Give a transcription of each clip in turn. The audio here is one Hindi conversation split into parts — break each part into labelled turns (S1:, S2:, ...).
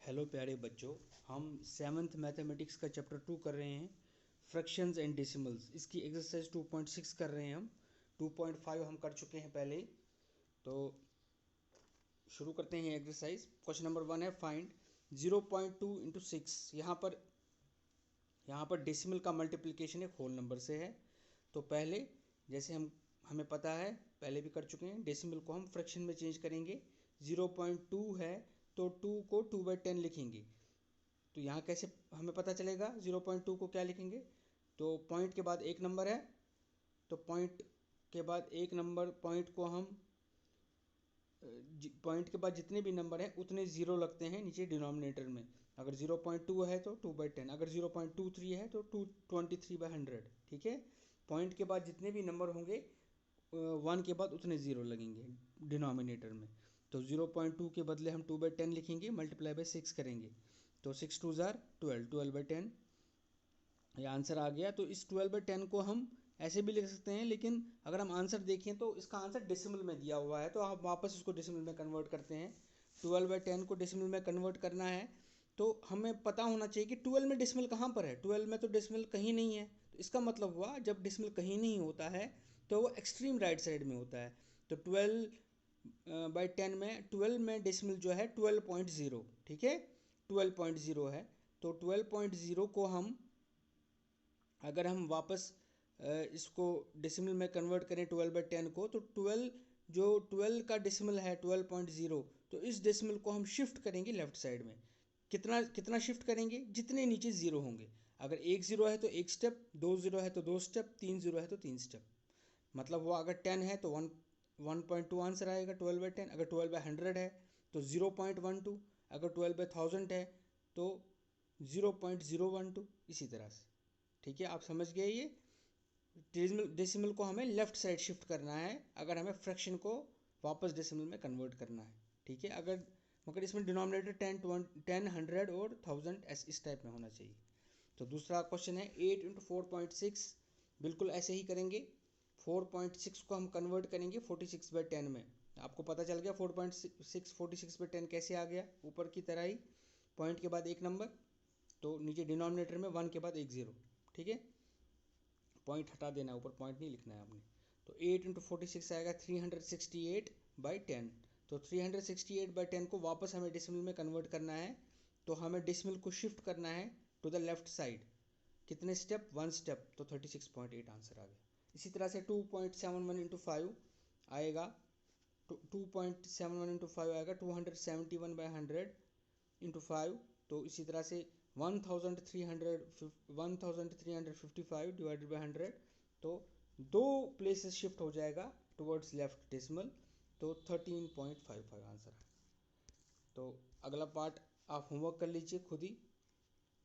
S1: हेलो प्यारे बच्चों, हम सेवन्थ मैथमेटिक्स का चैप्टर 2 कर रहे हैं, फ्रैक्शंस एंड डेसिमल्स। इसकी एक्सरसाइज 2.6 कर रहे हैं हम। 2.5 हम कर चुके हैं पहले। तो शुरू करते हैं एक्सरसाइज। क्वेश्चन नंबर 1 है फाइंड 0.2 इंटू 6। यहाँ पर डेसिमल का मल्टीप्लिकेशन एक होल नंबर से है। तो पहले जैसे हमें पता है, पहले भी कर चुके हैं, डेसिमल को हम फ्रैक्शन में चेंज करेंगे। 0.2 है तो 2 को 2/10 लिखेंगे। तो यहाँ कैसे हमें पता चलेगा 0.2 को क्या लिखेंगे? तो पॉइंट के बाद एक नंबर है, तो पॉइंट के बाद एक नंबर, पॉइंट के बाद जितने भी नंबर हैं उतने ज़ीरो लगते हैं नीचे डिनोमिनेटर में। अगर 0.2 है तो 2/10, अगर 0.23 है तो 223/100। ठीक है, पॉइंट के बाद जितने भी नंबर होंगे 1 के बाद उतने ज़ीरो लगेंगे डिनोमिनेटर में। तो 0.2 के बदले हम 2/10 लिखेंगे, मल्टीप्लाई बाय 6 करेंगे। तो 6 2 ज़ार 12, 12/10 ये आंसर आ गया। तो इस 12/10 को हम ऐसे भी लिख सकते हैं, लेकिन अगर हम आंसर देखें तो इसका आंसर डेसिमल में दिया हुआ है, तो आप वापस इसको डेसिमल में कन्वर्ट करते हैं। 12/10 को डेसिमल में कन्वर्ट करना है तो हमें पता होना चाहिए कि 12 में डेसिमल कहाँ पर है। 12 में तो डेसिमल कहीं नहीं है, तो इसका मतलब हुआ जब डेसिमल कहीं नहीं होता है तो वो एक्सट्रीम राइट साइड में होता है। तो 12/10 में 12 में डेसिमल जो है 12.0, ठीक है, 12.0 है। तो 12.0 को हम अगर हम वापस इसको डेसिमल में कन्वर्ट करें 12/10 को, तो 12 का डेसिमल है 12.0, तो इस डेसिमल को हम शिफ्ट करेंगे लेफ्ट साइड में। कितना कितना शिफ्ट करेंगे? जितने नीचे ज़ीरो होंगे। अगर एक ज़ीरो है तो एक स्टेप, दो ज़ीरो है तो दो स्टेप, तीन ज़ीरो है तो तीन स्टेप। मतलब वो अगर 10 है तो 1.2 आंसर आएगा 12/10। अगर 12/100 है तो 0.12। अगर 12/1000 है तो 0.012। इसी तरह से, ठीक है, आप समझ गए। ये डेसिमल को हमें लेफ़्ट साइड शिफ्ट करना है अगर हमें फ्रैक्शन को वापस डेसिमल में कन्वर्ट करना है। ठीक है, अगर मगर इसमें डिनोमिनेटर 10, 100 और 1000 इस टाइप में होना चाहिए। तो दूसरा क्वेश्चन है 8 इंटू 4.6। बिल्कुल ऐसे ही करेंगे। 4.6 को हम कन्वर्ट करेंगे 46/10 में। आपको पता चल गया 4.6 46/10 कैसे आ गया, ऊपर की तरह ही। पॉइंट के बाद एक नंबर, तो नीचे डिनोमिनेटर में 1 के बाद एक ज़ीरो। ठीक है, पॉइंट हटा देना, ऊपर पॉइंट नहीं लिखना है आपने। तो 8 इंटू 46 आएगा 368/10। तो 368/10 को वापस हमें डेसिमल में कन्वर्ट करना है, तो हमें डेसिमल को शिफ्ट करना है टू द लेफ्ट साइड। कितने स्टेप? 1 स्टेप, तो 36.8 आंसर आ गया। इसी तरह से 2.71 इंटू 5 आएगा। 2.71 इंटू 5 आएगा 271/100 इंटू 5। तो इसी तरह से 1355 डिवाइडेड बाई 100। तो दो प्लेसेस शिफ्ट हो जाएगा टुवर्ड्स लेफ्ट डेसिमल, तो 13.55 आंसर है। तो अगला पार्ट आप होमवर्क कर लीजिए खुद ही।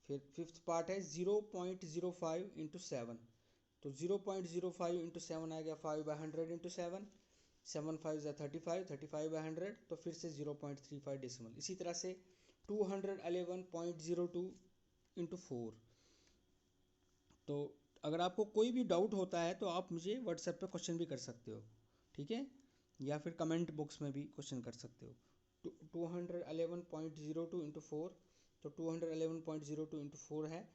S1: फिर फिफ्थ पार्ट है 0.05 इंटू 7। तो 0.05 इंटू 7 आ गया 5/100 इंटू 7। 7 5 35, 35/100। तो फिर से 0.35 डेसिमल। इसी तरह से 211.02 इंटू 4। तो अगर आपको कोई भी डाउट होता है तो आप मुझे व्हाट्सएप पे क्वेश्चन भी कर सकते हो, ठीक है, या फिर कमेंट बॉक्स में भी क्वेश्चन कर सकते हो। 211.02 इंटू 4, तो 211.02 इंटू 4 है,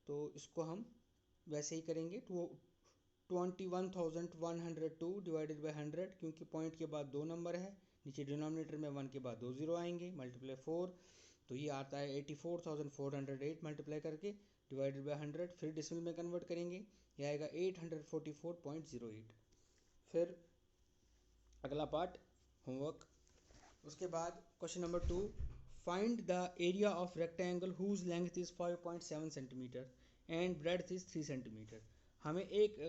S1: तो इसको हम वैसे ही करेंगे। 21,102 डिवाइडेड बाई 100, क्योंकि पॉइंट के बाद दो नंबर है, नीचे डिनोमिनेटर में 1 के बाद दो ज़ीरो आएंगे, मल्टीप्लाई 4। तो ये आता है 84,408 मल्टीप्लाई करके डिवाइडेड बाई 100। फिर डेसिमल में कन्वर्ट करेंगे, ये आएगा 844.08। फिर अगला पार्ट होमवर्क। उसके बाद question number 2, find the area of rectangle whose length is 5.7 centimetre and breadth is 3 centimetre.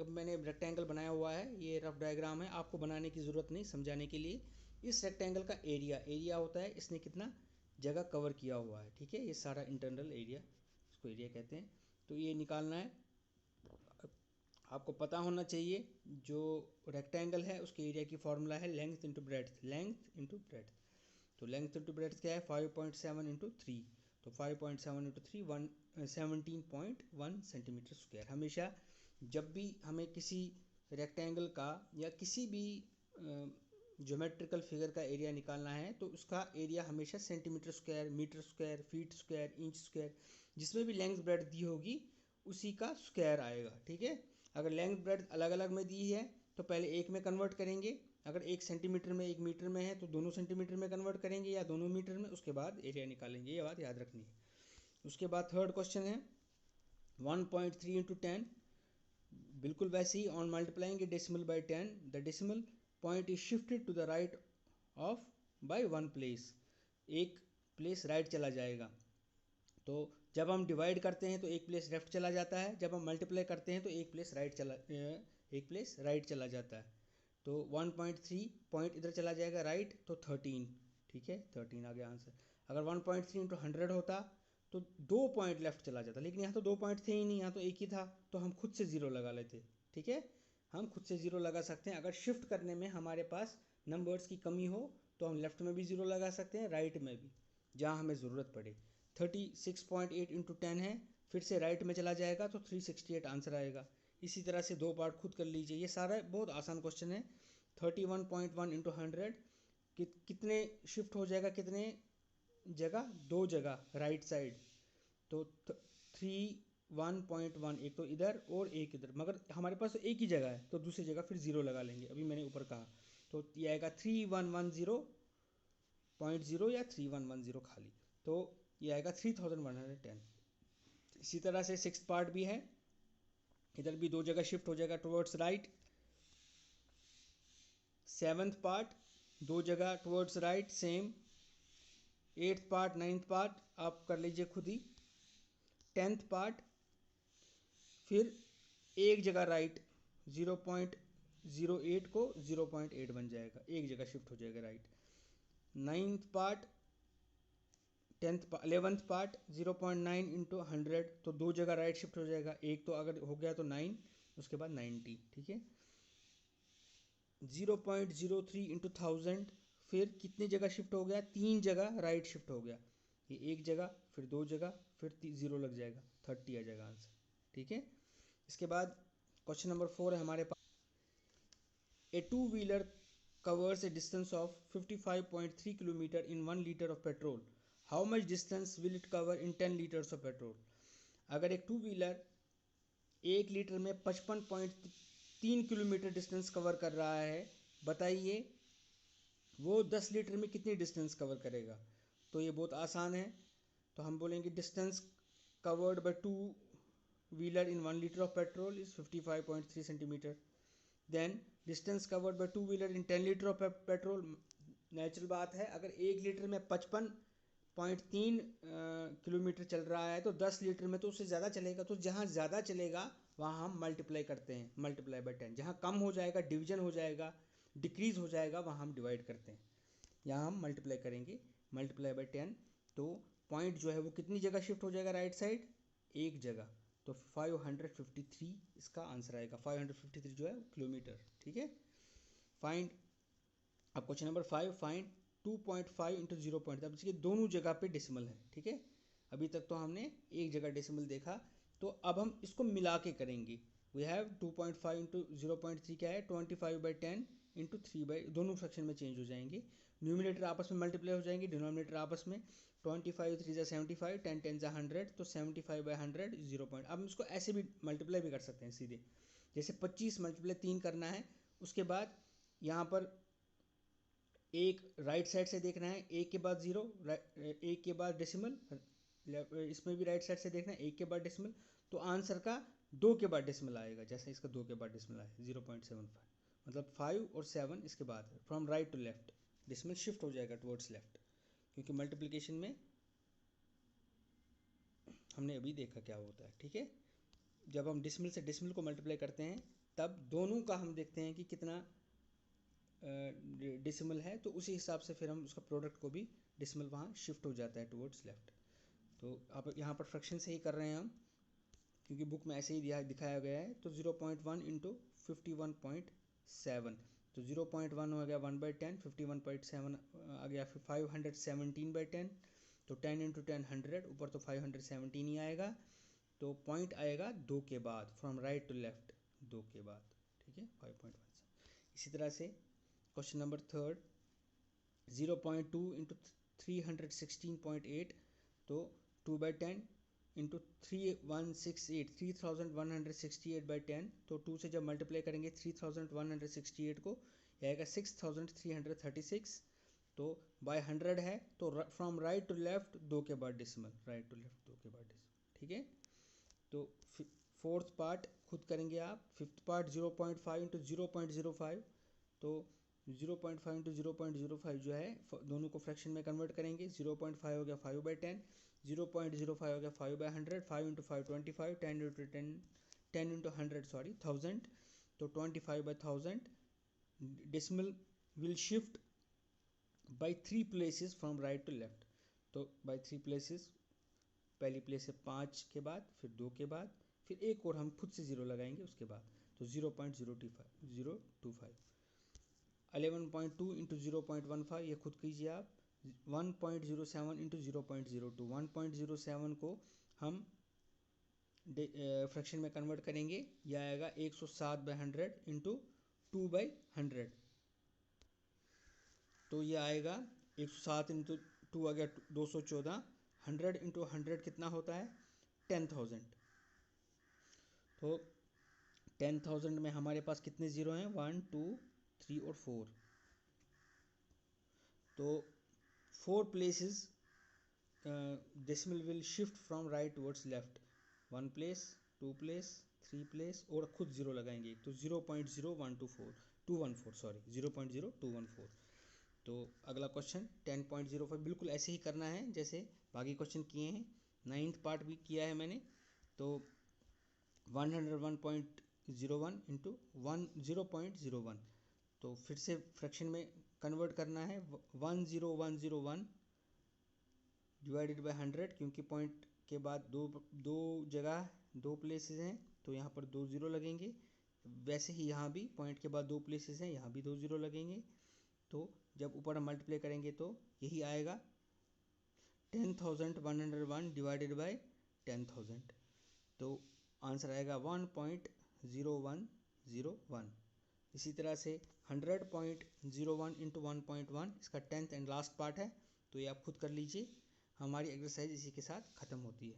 S1: मैंने रेक्टेंगल बनाया हुआ है, ये रफ डायग्राम है, आपको बनाने की ज़रूरत नहीं, समझाने के लिए। इस रेक्टेंगल का एरिया होता है इसने कितना जगह कवर किया हुआ है, ठीक है, ये सारा इंटरनल एरिया, इसको एरिया कहते हैं। तो ये निकालना है, आपको पता होना चाहिए। जो रेक्टेंगल है उसके एरिया की फॉर्मूला है लेंथ इंटू ब्रेड्थ। तो लेंथ इंटू ब्रेड्थ क्या है? 5.7 इंटू 3। तो 5.7 इंटू 3 17.1 सेंटीमीटर स्क्वायर। हमेशा जब भी हमें किसी रेक्टेंगल का या किसी भी ज्योमेट्रिकल फिगर का एरिया निकालना है तो उसका एरिया हमेशा centimetre square, metre square, feet square, inch square, जिसमें भी लेंथ ब्रेड्थ दी होगी उसी का स्क्वायर आएगा। ठीक है, अगर लेंथ ब्रेड्थ अलग अलग में दी है तो पहले एक में कन्वर्ट करेंगे, अगर 1 सेंटीमीटर में 1 मीटर में है तो दोनों सेंटीमीटर में कन्वर्ट करेंगे या दोनों मीटर में, उसके बाद एरिया निकालेंगे। ये बात याद रखनी है। उसके बाद थर्ड क्वेश्चन है 1.3 इंटू 10, बिल्कुल वैसे ही on multiplying decimal by 10 the decimal point is shifted to the right of by 1 place, एक प्लेस राइट चला जाएगा। तो जब हम डिवाइड करते हैं तो एक प्लेस लेफ्ट चला जाता है, जब हम मल्टीप्लाई करते हैं तो एक प्लेस राइट चला जाता है। तो 1.3 पॉइंट इधर चला जाएगा राइट, तो 13। ठीक है, 13 आ गया आंसर। अगर 1.3 इंटू 100 होता तो 2 पॉइंट लेफ्ट चला जाता, लेकिन यहाँ तो 2 पॉइंट थे ही नहीं, यहाँ तो एक ही था, तो हम खुद से ज़ीरो लगा लेते। ठीक है, हम खुद से ज़ीरो लगा सकते हैं। अगर शिफ्ट करने में हमारे पास नंबर्स की कमी हो तो हम लेफ्ट में भी ज़ीरो लगा सकते हैं, राइट में भी, जहाँ हमें ज़रूरत पड़े। 36.8 इंटू 10 है, फिर से राइट में चला जाएगा तो 368 आंसर आएगा। इसी तरह से 2 पार्ट खुद कर लीजिए, ये सारा बहुत आसान क्वेश्चन है। 31.1 इंटू 100 कितने शिफ्ट हो जाएगा, कितने जगह, 2 जगह राइट साइड, तो 31.1, एक तो इधर और एक इधर, मगर हमारे पास एक ही जगह है तो दूसरी जगह फिर ज़ीरो लगा लेंगे, अभी मैंने ऊपर कहा। तो ये आएगा 3110.0 या 3110 खाली, तो ये आएगा 3110। इसी तरह से 6th पार्ट भी है, इधर भी 2 जगह शिफ्ट हो जाएगा टुवर्ड्स राइट। 7th पार्ट 2 जगह towards right, same. 8th part, 9th part आप कर लीजिए खुद ही। 10th पार्ट फिर एक जगह राइट, 0.08 को 0.8 बन जाएगा, एक जगह शिफ्ट हो जाएगा right. 9th part, 11th part 0.9 into 100, तो 2 जगह राइट शिफ्ट हो जाएगा, एक तो अगर हो गया तो 9, उसके बाद 90। ठीक है, 0.03 इंटू 1000, फिर कितनी जगह शिफ्ट हो गया, 3 जगह राइट शिफ्ट हो गया, ये एक जगह फिर 2 जगह फिर 0 लग जाएगा, 30 आ जाएगा आंसर। ठीक है, इसके बाद क्वेश्चन नंबर 4 है हमारे पास। ए 2 wheeler covers a distance of 55.3 km in 1 liter of petrol. How much distance will it cover in 10 liters of petrol? अगर एक 2 व्हीलर 1 लीटर में 55.3 किलोमीटर डिस्टेंस कवर कर रहा है, बताइए वो 10 लीटर में कितनी डिस्टेंस कवर करेगा। तो ये बहुत आसान है, तो हम बोलेंगे distance covered by 2 wheeler in 1 litre of petrol is 55.3 centimetre. Then distance covered by 2 wheeler in 10 litre of petrol, natural बात है, अगर 1 लीटर में 55.3 किलोमीटर चल रहा है तो 10 लीटर में तो उससे ज़्यादा चलेगा, तो जहाँ ज़्यादा चलेगा वहाँ हम मल्टीप्लाई करते हैं, मल्टीप्लाई बाय 10। जहाँ कम हो जाएगा, डिवीजन हो जाएगा, डिक्रीज़ हो जाएगा, वहाँ हम डिवाइड करते हैं। यहाँ हम मल्टीप्लाई करेंगे, मल्टीप्लाई बाय 10, तो पॉइंट जो है वो कितनी जगह शिफ्ट हो जाएगा राइट साइड, एक जगह, तो 553 इसका आंसर आएगा। 553 जो है किलोमीटर। ठीक है, फाइंड, अब क्वेश्चन नंबर 5, फाइंड 2.5 इंटू 0. अब देखिए दोनों जगह पे डेसिमल है। ठीक है, अभी तक तो हमने एक जगह डेसिमल देखा, तो अब हम इसको मिला के करेंगे। वी हैव 2.5 इंटू 0.3 क्या है, 25/10 इंटू 3 दोनों फ्रैक्शन में चेंज हो जाएंगे, न्यूमिनेटर आपस में मल्टीप्लाई हो जाएंगे, डिनोमिनेटर आपस में। 25 3 ज़ा 75, 10 10 ज़ा 100, तो 75/100 0. अब हम इसको ऐसे भी मल्टीप्लाई भी कर सकते हैं सीधे, जैसे 25 मल्टीप्लाई 3 करना है, उसके बाद यहाँ पर एक राइट साइड से देखना है, एक के बाद 0, एक के बाद डेसिमल, इसमें भी राइट साइड से देखना है, एक के बाद डेसिमल, तो आंसर का 2 के बाद डेसिमल आएगा, जैसे इसका 2 के बाद डेसिमल आएगा 0.75, मतलब 5 और 7 इसके बाद है। From right to left decimal shift हो जाएगा टुवर्ड्स लेफ्ट, क्योंकि मल्टीप्लिकेशन में हमने अभी देखा क्या होता है। ठीक है, जब हम डेसिमल से डेसिमल को मल्टीप्लाई करते हैं तब दोनों का हम देखते हैं कि कितना डेसिमल है, तो उसी हिसाब से फिर हम उसका प्रोडक्ट को भी डेसिमल वहाँ शिफ्ट हो जाता है टुवर्ड्स लेफ्ट। तो आप यहाँ पर फ्रैक्शन से ही कर रहे हैं हम, क्योंकि बुक में ऐसे ही दिखाया गया है। तो 0.1 इंटू 51.7, तो 0.1 हो गया 1/10, 51.7 आ गया, फिर 517/10, तो 10 इंटू 10 100, ऊपर तो 517 ही आएगा, तो पॉइंट आएगा 2 के बाद, फ्रॉम राइट टू लेफ्ट 2 के बाद। ठीक है, 5.1। इसी तरह से क्वेश्चन नंबर थर्ड, 0.2 इंटू 316.8, तो 2/10 इंटू 3168 तो 2 से जब मल्टीप्लाई करेंगे 3168 को, यह आएगा 6336। तो बाय 100 है तो फ्रॉम राइट टू लेफ्ट 2 के बाद डेसिमल, राइट टू लेफ्ट 2 के बाद डेसिमल, ठीक है। तो फोर्थ पार्ट खुद करेंगे आप। फिफ्थ पार्ट 0.5 इंटू 0.05, तो 0.5 इंटू 0.05 जो है दोनों को फ्रैक्शन में कन्वर्ट करेंगे। 0.5 हो गया 5/10, 0.05 हो गया 5/100, 5 इंटू 5 25, 10 इंटू 10 इंटू 100 सॉरी 1000, तो 25/1000। Decimal will shift by 3 places from right to left, तो बाई 3 प्लेसेस, पहली प्लेस है 5 के बाद, फिर 2 के बाद, फिर एक और हम खुद से 0 लगाएंगे उसके बाद, तो 0.025। 11.2 इंटू 0.15 ये खुद कीजिए आप। 1.07 इंटू 0.02, 1.07 को हम फ्रैक्शन में कन्वर्ट करेंगे, यह आएगा 107/100 इंटू 2/100, तो ये आएगा 107 इंटू 2 आ गया 214, 100 इंटू 100 कितना होता है 10,000। तो 10,000 में हमारे पास कितने ज़ीरो हैं, 1 2 3 और 4, तो 4 places decimal will shift from right towards left, 1 place, 2 place, 3 place और खुद 0 लगाएंगे, तो 0.0124 सॉरी 0.0214। तो अगला क्वेश्चन 10.05 बिल्कुल ऐसे ही करना है जैसे बाकी क्वेश्चन किए हैं। 9th पार्ट भी किया है मैंने, तो 101.01 इंटू 0.01, तो फिर से फ्रैक्शन में कन्वर्ट करना है। 10101 डिवाइडेड बाय 100, क्योंकि पॉइंट के बाद दो जगह 2 प्लेसेस हैं तो यहाँ पर 2 0 लगेंगे। वैसे ही यहाँ भी पॉइंट के बाद 2 प्लेसेस हैं, यहाँ भी 2 0 लगेंगे। तो जब ऊपर हम मल्टीप्लाई करेंगे तो यही आएगा 10,101 डिवाइडेड बाय 10,000, तो आंसर आएगा 1.0101। इसी तरह से 100.01 इंटू 1.1 इसका 10th एंड लास्ट पार्ट है, तो ये आप खुद कर लीजिए। हमारी एक्सरसाइज इसी के साथ ख़त्म होती है।